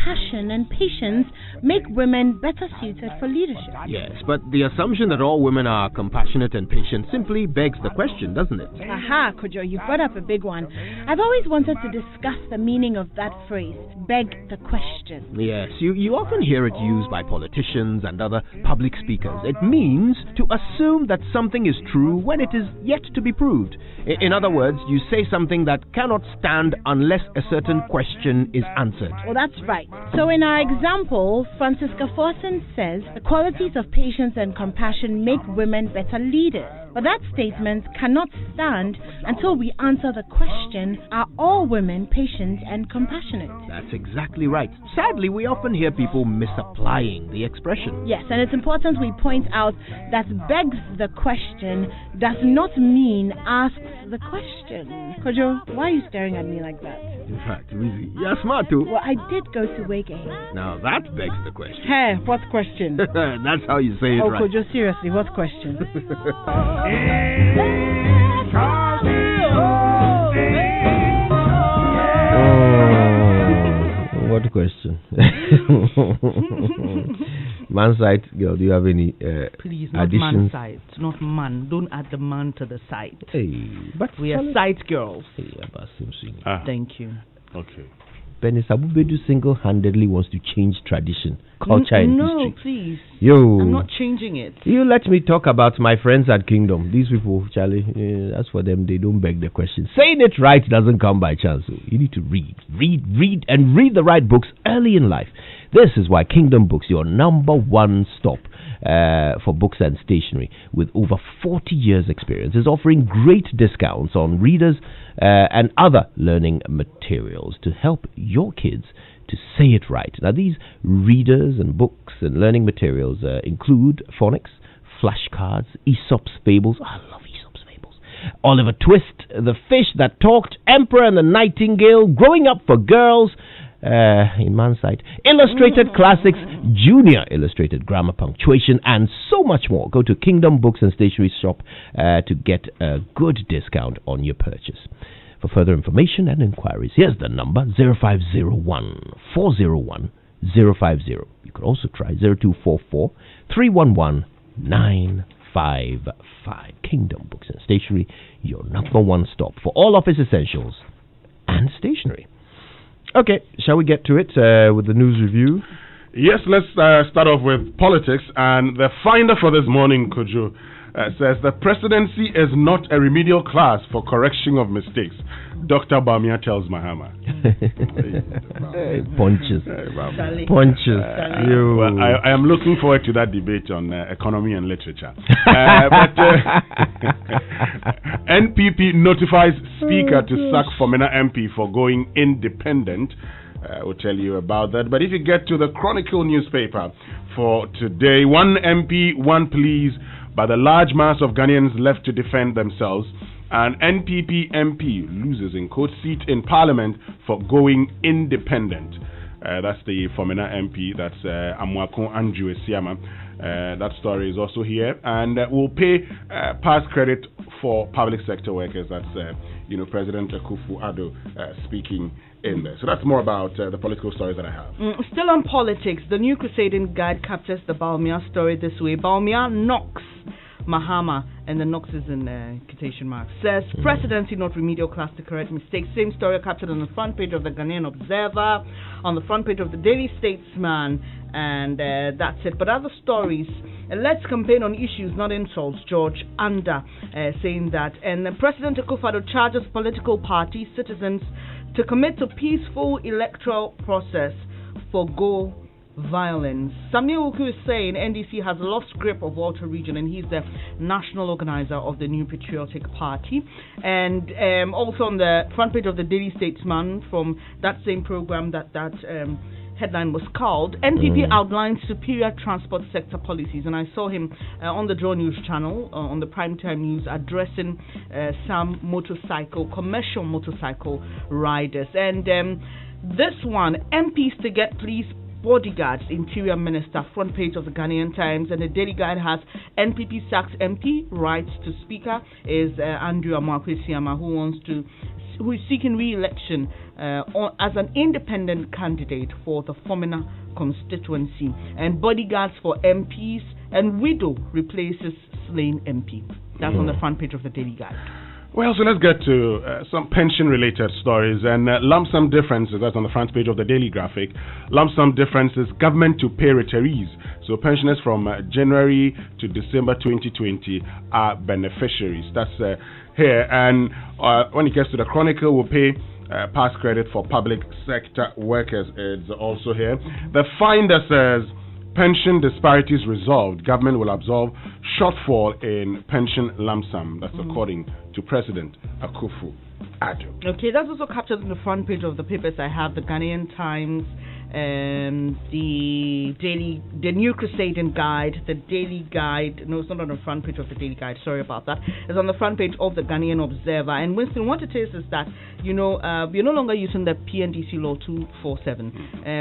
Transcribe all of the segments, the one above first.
compassion and patience make women better suited for leadership. Yes, but the assumption that all women are compassionate and patient simply begs the question, doesn't it? Aha, Kojo, you brought up a big one. I've always wanted to discuss the meaning of that phrase, beg the question. Yes, you often hear it used by politicians and other public speakers. It means to assume that something is true when it is yet to be proved. In other words, you say something that cannot stand unless a certain question is answered. Well, that's right. So in our example, Francisca Forsen says the qualities of patience and compassion make women better leaders. But that statement cannot stand until we answer the question, are all women patient and compassionate? That's exactly right. Sadly, we often hear people misapplying the expression. Yes, and it's important we point out that begs the question does not mean asks the question. Kojo, why are you staring at me like that? In fact, Rizzy, you're smart too. Well, I did go to Wake A. Now that begs the question. Hey, what question? That's how you say it, right? Oh, Kojo, seriously, what question? What question? Man side, girl, do you have any Please, not additions? man side, not man. Don't add the man to the side. Hey, but We are side girls. Hey, Thank you. Okay. Penny Sabubedu single-handedly wants to change tradition, culture, and No, history. please. Yo, I'm not changing it. you let me talk about my friends at Kingdom. These people, Charlie, as for them, they don't beg the question. Saying it right doesn't come by chance. So you need to read the right books early in life. This is why Kingdom Books, your number one stop for books and stationery, with over 40 years experience, is offering great discounts on readers and other learning materials to help your kids to say it right. Now, these readers and books and learning materials include phonics, flashcards, Aesop's fables. I love Aesop's fables. Oliver Twist, The Fish That Talked, Emperor and the Nightingale, Growing Up for Girls, in man's sight, illustrated classics, junior illustrated grammar, punctuation, and so much more. Go to Kingdom Books and Stationery Shop to get a good discount on your purchase. For further information and inquiries, here's the number 0501 401 050. You could also try 0244 311 955. Kingdom Books and Stationery, your number one stop for all office essentials and stationery. Okay, shall we get to it with the news review? Yes, let's start off with politics. And the finder for this morning, Kojo, says the presidency is not a remedial class for correction of mistakes. Dr. Bamia tells Mahama. Punches. Punches. Well, I am looking forward to that debate on economy and literature. NPP notifies Speaker to sack Fomena MP for going independent. We'll tell you about that. But if you get to the Chronicle newspaper for today, one MP, one pleas by the large mass of Ghanaians left to defend themselves. An NPP MP loses in court seat in Parliament for going independent. That's the Fomena MP. That's Amwako Andrew Esiama. That story is also here. And we'll pay past credit for public sector workers. That's President Akufo-Addo speaking in there. So that's more about the political stories that I have. Still on politics, the New Crusading Guide captures the Bawumia story this way. Bawumia knocks Mahama, and the knocks is in quotation marks, says presidency not remedial class to correct mistakes. Same story captured on the front page of the Ghanaian Observer, on the front page of the Daily Statesman, and that's it. But other stories, let's campaign on issues, not insults. George Anda saying that. And President Akufo-Addo charges political parties, citizens, to commit to peaceful electoral process, forgo violence. Samuel Uku is saying NDC has lost grip of Walter Region, and he's the national organizer of the New Patriotic Party. And also on the front page of the Daily Statesman, from that same program, that headline was called NPP outlines superior transport sector policies. And I saw him on the Draw News channel on the primetime news addressing some commercial motorcycle riders. And this one, MPs to get police bodyguards, Interior Minister, front page of the Ghanaian Times. And the Daily Guide has NPP sacks MP, writes to Speaker is Andrew Amwako Esiama, who wants to seeking re-election as an independent candidate for the Fomena constituency, and bodyguards for MPs, and widow replaces slain MP. That's on the front page of the Daily Guide. Well, so let's get to some pension-related stories and lump sum differences. That's on the front page of the Daily Graphic. Lump sum differences, government to pay retirees. So pensioners from January to December 2020 are beneficiaries. That's here. And when it gets to the Chronicle, we'll pay past credit for public sector workers. It's also here. The Finder says, pension disparities resolved. Government will absorb shortfall in pension lump sum. That's according to President Akufo-Addo. Okay, that's also captured on the front page of the papers I have, the Ghanaian Times, the New Crusading Guide, the Daily Guide. No, it's not on the front page of the Daily Guide. Sorry about that. It's on the front page of the Ghanaian Observer. And Winston, what it is that we're no longer using the PNDC Law 247.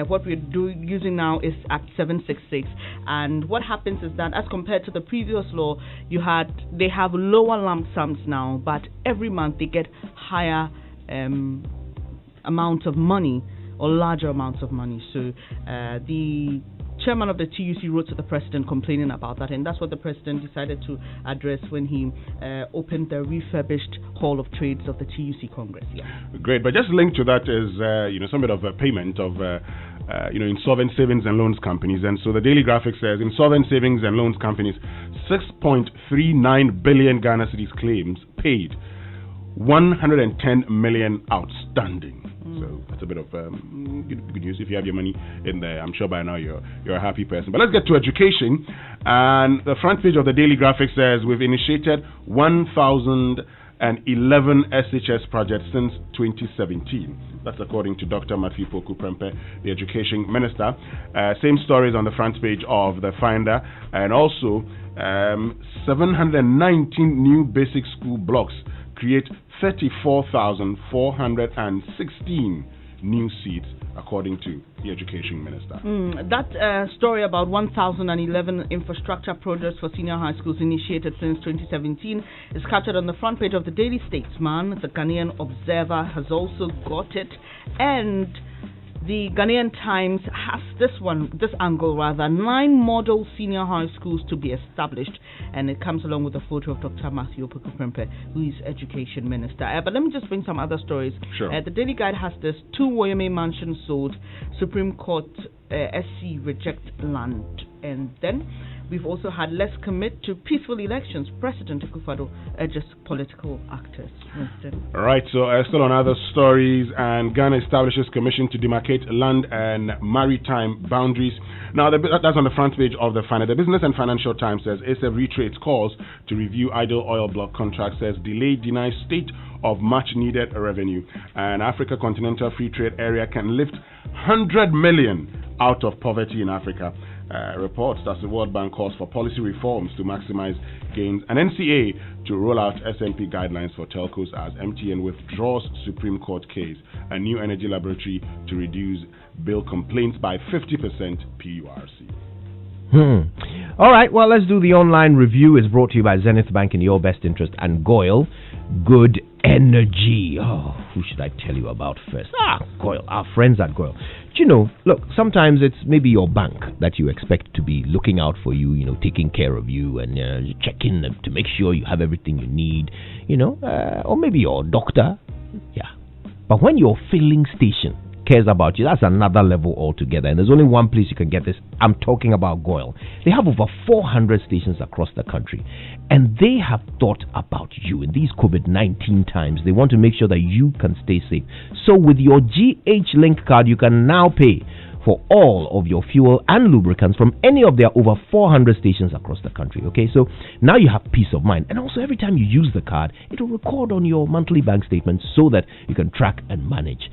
What we're using now is Act 766. And what happens is that, as compared to the previous law, they have lower lump sums now, but every month they get higher amounts of money, or larger amounts of money. So the chairman of the TUC wrote to the president complaining about that, and that's what the president decided to address when he opened the refurbished Hall of Trades of the TUC Congress. Yeah. Great, but just linked to that is some bit of a payment of insolvent savings and loans companies. And so the Daily Graphic says insolvent savings and loans companies 6.39 billion Ghana cedis claims paid, 110 million outstanding. So that's a bit of good news. If you have your money in there, I'm sure by now you're a happy person. But let's get to education. And the front page of the Daily Graphic says we've initiated 1,011 SHS projects since 2017. That's according to Dr. Matthew Poku Prempeh, the Education Minister. Same stories on the front page of the Finder. And also 719 new basic school blocks create 34,416 new seats, according to the Education Minister. That story about 1,011 infrastructure projects for senior high schools initiated since 2017 is captured on the front page of the Daily Statesman. The Ghanaian Observer has also got it, and the Ghanaian Times has this angle, 9 model senior high schools to be established, and it comes along with a photo of Dr. Matthew Poku Prempeh, who is Education Minister. But let me just bring some other stories. Sure. The Daily Guide has this: 2 Woyome mansions sold, Supreme Court SC reject land. And then we've also had let's commit to peaceful elections. President Akufo-Addo urges political actors. All right, so still on other stories, and Ghana establishes commission to demarcate land and maritime boundaries. Now, that's on the front page of the Finder. The Business and Financial Times says ASEF reiterates calls to review idle oil block contracts, says delay denies state of much-needed revenue. And Africa Continental Free Trade Area can lift 100 million out of poverty in Africa. Reports that the World Bank calls for policy reforms to maximize gains, and NCA to roll out SMP guidelines for telcos as MTN withdraws Supreme Court case, a new energy laboratory to reduce bill complaints by 50% PURC. All right, well, let's do the online review. It's brought to you by Zenith Bank in your best interest and GOIL. Good energy. Oh, who should I tell you about first? GOIL, our friends at GOIL. Do you know, look, sometimes it's maybe your bank that you expect to be looking out for you, taking care of you and checking to make sure you have everything you need, or maybe your doctor. Yeah. But when your filling station cares about you, that's another level altogether, and there's only one place you can get this. I'm talking about GOIL. They have over 400 stations across the country, and they have thought about you in these COVID-19 times. They want to make sure that you can stay safe. So with your GH Link card, you can now pay for all of your fuel and lubricants from any of their over 400 stations across the country. Okay, so now you have peace of mind, and also every time you use the card, it will record on your monthly bank statement so that you can track and manage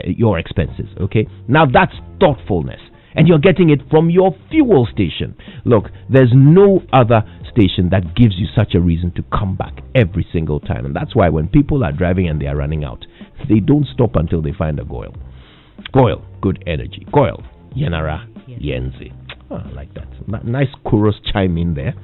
your expenses. Okay, now that's thoughtfulness, and you're getting it from your fuel station. Look, there's no other station that gives you such a reason to come back every single time, and that's why when people are driving and they are running out, they don't stop until they find a GOIL. GOIL, good energy. GOIL, Yenara, Yenzi. Oh, I like that. Nice chorus chime in there.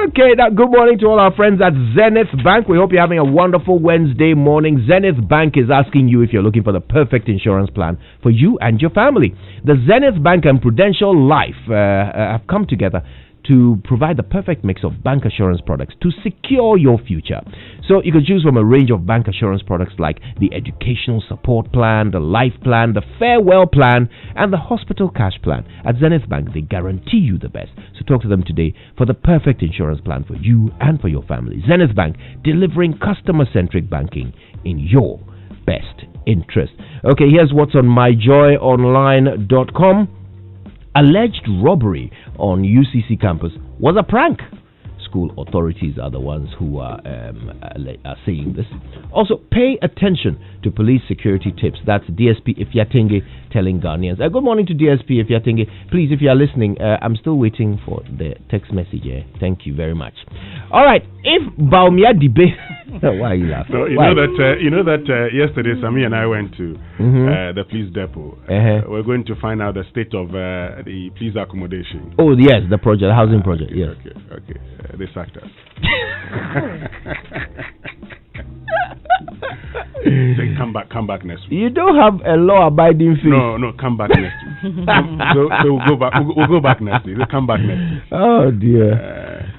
Okay, now good morning to all our friends at Zenith Bank. We hope you're having a wonderful Wednesday morning. Zenith Bank is asking you if you're looking for the perfect insurance plan for you and your family. The Zenith Bank and Prudential Life have come together to provide the perfect mix of bank assurance products to secure your future. So you can choose from a range of bank assurance products like the educational support plan, the life plan, the farewell plan, and the hospital cash plan. At Zenith Bank, they guarantee you the best. So talk to them today for the perfect insurance plan for you and for your family. Zenith Bank, delivering customer-centric banking in your best interest. Okay, here's what's on myjoyonline.com. Alleged robbery on UCC campus was a prank. School authorities are the ones who are saying this. Also, pay attention to police security tips. That's DSP Ifyatenge telling Ghanaians. Good morning to DSP Ifyatenge. Please, if you are listening, I'm still waiting for the text message. Thank you very much. All right, if Baumia debate... Why are you laughing? So you know that yesterday Sami and I went to the police depot. We're going to find out the state of the police accommodation. Oh yes, the project, the housing project. Yes. Okay. They sacked us. Say, come back next week. You don't have a law-abiding faith. No, come back next week. so we'll go back. We'll go back next week. We'll come back next week. Oh dear.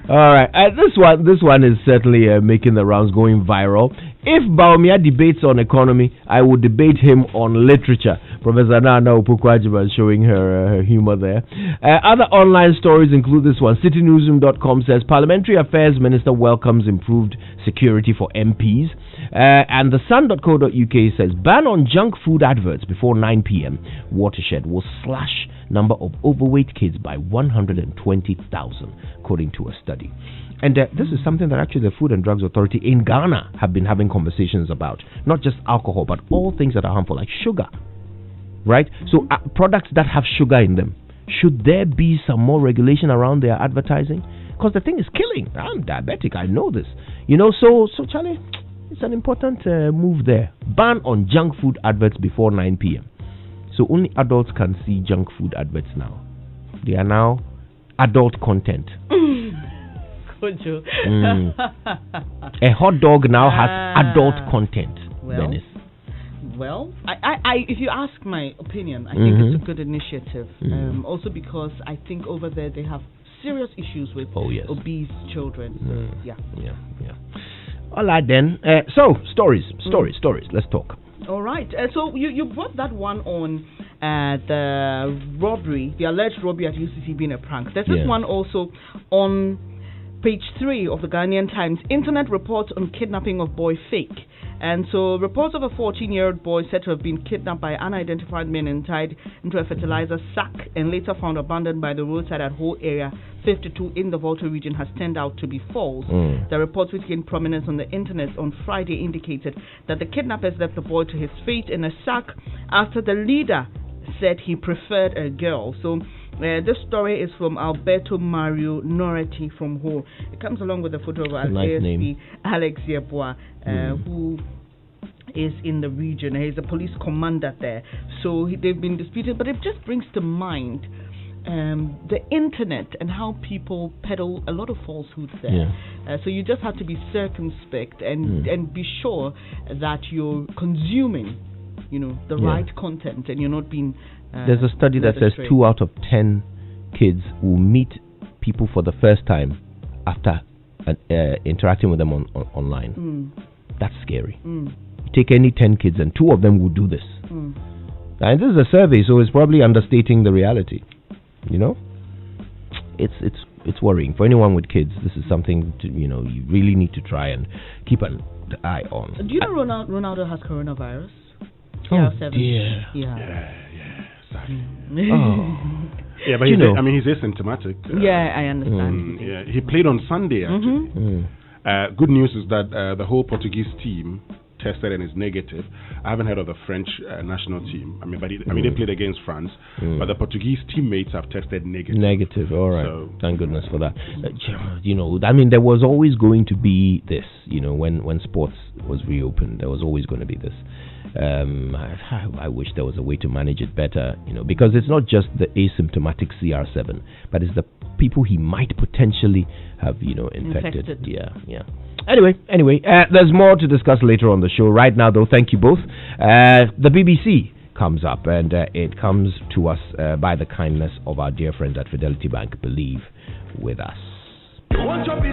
All right. This one is certainly making the rounds, going viral. If Baumia debates on economy, I would debate him on literature. Professor Nana Opukwajiba is showing her humor there. Other online stories include this one. CityNewsroom.com says Parliamentary Affairs Minister welcomes improved security for MPs. And the Sun.co.uk says ban on junk food adverts before 9 p.m. Watershed will slash number of overweight kids by 120,000, according to a study. And this is something that actually the Food and Drugs Authority in Ghana have been having conversations about. Not just alcohol, but all things that are harmful, like sugar. Right? So products that have sugar in them, should there be some more regulation around their advertising? Because the thing is killing. I'm diabetic, I know this. So Charlie, it's an important move there. Ban on junk food adverts before 9 p.m. So only adults can see junk food adverts now. They are now adult content. A hot dog now has adult content. Well, I if you ask my opinion, I think it's a good initiative. Also because I think over there they have serious issues with obese children. Yeah. All right then. So stories. Let's talk. All right. So you brought that one on the robbery, the alleged robbery at UCC being a prank. There's this one also on page 3 of the Ghanaian Times. Internet reports on kidnapping of boy fake. And so reports of a 14-year-old boy said to have been kidnapped by unidentified men and tied into a fertilizer sack and later found abandoned by the roadside at Ho Area 52 in the Volta region has turned out to be false. The reports, which gained prominence on the internet on Friday, indicated that the kidnappers left the boy to his fate in a sack after the leader said he preferred a girl. So this story is from Alberto Mario Noreti from Ho. It comes along with a photo of ASP Alex Yeboah, who is in the region. He's a police commander there. So they've been disputed, but it just brings to mind the internet and how people peddle a lot of falsehoods there. So you just have to be circumspect and be sure that you're consuming, the right content and you're not being. There's a study that says 2 out of 10 kids will meet people for the first time after interacting with them online. That's scary. Take any 10 kids and 2 of them will do this. And this is a survey, so it's probably understating the reality. It's worrying for anyone with kids. This is something to, you really need to try and keep an eye on. Do you know Ronaldo has coronavirus? Oh dear. Yeah, but he's asymptomatic. I understand. He played on Sunday actually. Good news is that the whole Portuguese team tested and is negative. I haven't heard of the French national team. They played against France, but the Portuguese teammates have tested negative. Negative, all right. So, thank goodness for that. There was always going to be this. When sports was reopened, there was always going to be this. I wish there was a way to manage it better, because it's not just the asymptomatic CR7, but it's the people he might potentially have, infected. Yeah. Anyway, there's more to discuss later on the show. Right now, though, thank you both. The BBC comes up, and it comes to us by the kindness of our dear friends at Fidelity Bank. Believe with us.